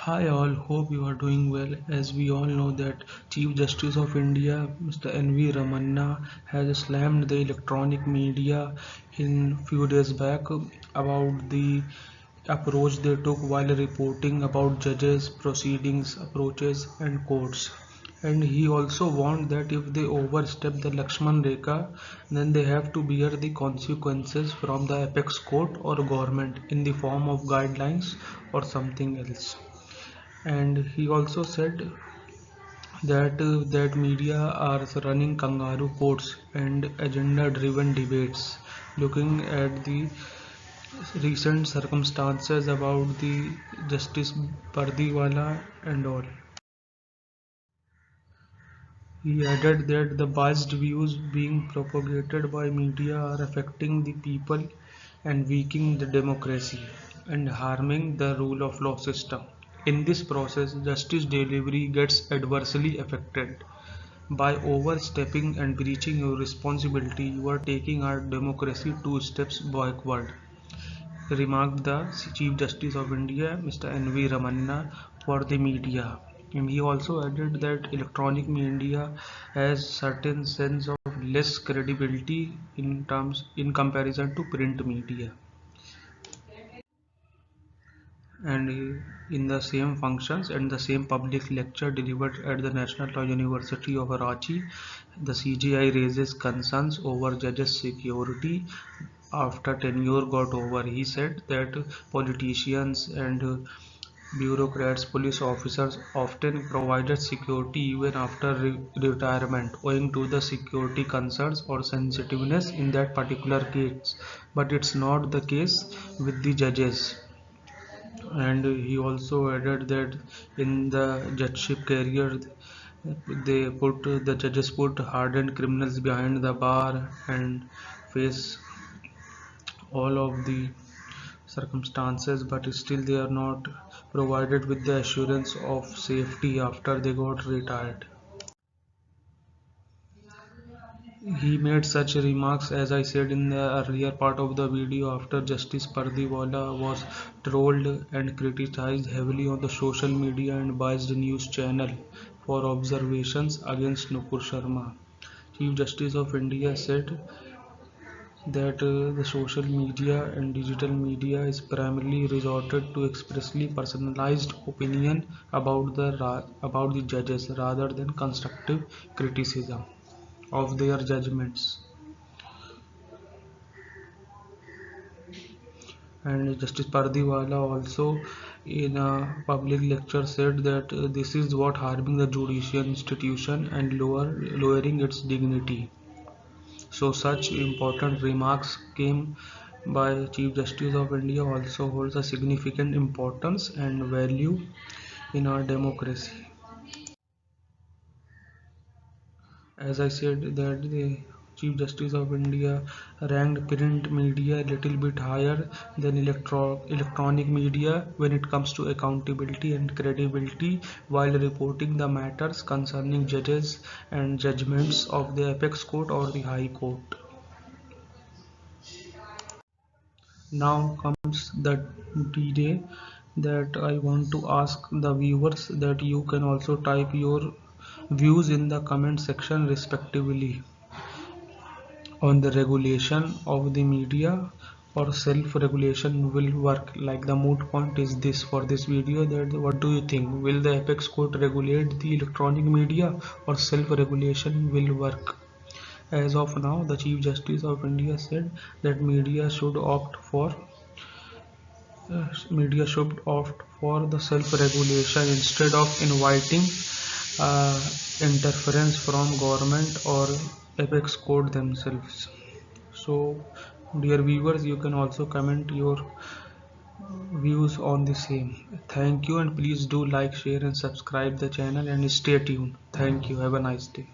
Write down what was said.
Hi all, hope you are doing well. As we all know that Chief Justice of India, Mr. N.V. Ramana, has slammed the electronic media in few days back about the approach they took while reporting about judges, proceedings, approaches and courts. And he also warned that if they overstep the Lakshman Rekha, then they have to bear the consequences from the apex court or government in the form of guidelines or something else. And he also said that media are running kangaroo courts and agenda driven debates, looking at the recent circumstances about the Justice Pardiwala and all. He added that the biased views being propagated by media are affecting the people and weakening the democracy and harming the rule of law system. In this process, justice delivery gets adversely affected. By overstepping and breaching your responsibility, you are taking our democracy two steps backward, remarked the Chief Justice of India, Mr. N.V. Ramana, for the media. And he also added that electronic media has certain sense of less credibility in comparison to print media. And in the same functions and the same public lecture delivered at the National Law University of Ranchi, the CJI raises concerns over judges' security after tenure got over. He said that politicians and bureaucrats, police officers often provided security even after retirement, owing to the security concerns or sensitiveness in that particular case. But it's not the case with the judges. And he also added that in the judgeship career, the judges put hardened criminals behind the bar and face all of the circumstances, but still they are not provided with the assurance of safety after they got retired. He made such remarks, as I said in the earlier part of the video, after Justice Pardiwala was trolled and criticized heavily on the social media and biased news channel for observations against Nupur Sharma. Chief Justice of India said that the social media and digital media is primarily resorted to expressly personalized opinion about the judges rather than constructive criticism of their judgments. And Justice Pardiwala also in a public lecture said that this is what harming the judicial institution and lowering its dignity. So such important remarks came by Chief Justice of India also holds a significant importance and value in our democracy. As I said that the Chief Justice of India ranked print media a little bit higher than electronic media when it comes to accountability and credibility while reporting the matters concerning judges and judgments of the apex court or the high court. Now comes the D-Day that I want to ask the viewers that you can also type your views in the comment section respectively on the regulation of the media or self-regulation will work. Like the moot point is this for this video, that what do you think, will the apex court regulate the electronic media or self-regulation will work? As of now, the Chief Justice of India said that media should opt for the self-regulation instead of inviting uh, interference from government or apex court themselves. So, dear viewers, you can also comment your views on the same. Thank you, and please do like, share, and subscribe the channel and stay tuned. Thank you. Have a nice day.